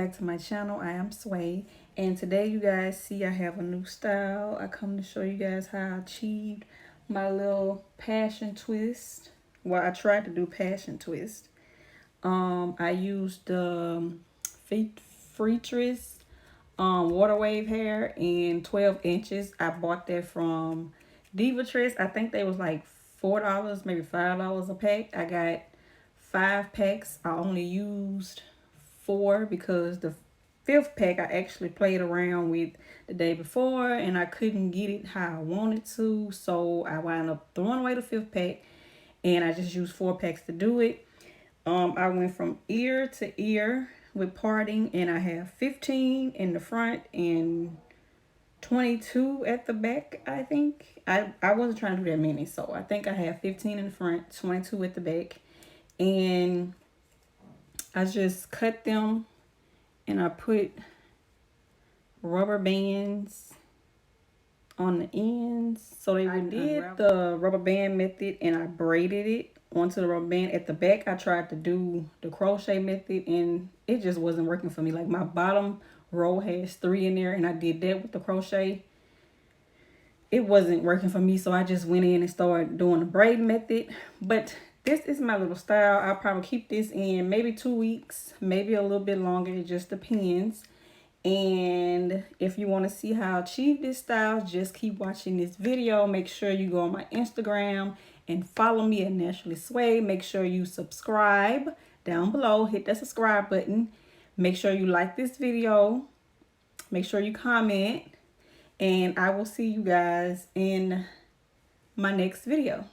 back to my channel. I am Sway, and today you guys see I have a new style. I come to show you guys how I achieved my little passion twist. Well, I tried to do passion twist. I used the Freetress Water Wave hair in 12 inches. I bought that from Divatress. I think they was like $4, maybe $5 a pack. I got 5 packs. I only used 4 because the 5th pack I actually played around with the day before and I couldn't get it how I wanted to, so I wound up throwing away the 5th pack and I just used 4 packs to do it. I went from ear to ear with parting, and I have 15 in the front and 22 at the back. I think I wasn't trying to do that many, so I think I have 15 in the front, 22 at the back, and I just cut them and I put rubber bands on the ends. So I did the rubber band method and I braided it onto the rubber band. At the back I tried to do the crochet method and it just wasn't working for me. Like my bottom row has 3 in there and I did that with the crochet. It wasn't working for me, so I just went in and started doing the braid method. But this is my little style. I'll probably keep this in maybe 2 weeks, maybe a little bit longer. It just depends. And if you want to see how I achieve this style, just keep watching this video. Make sure you go on my Instagram and follow me at Naturally Sway. Make sure you subscribe down below. Hit that subscribe button. Make sure you like this video. Make sure you comment. And I will see you guys in my next video.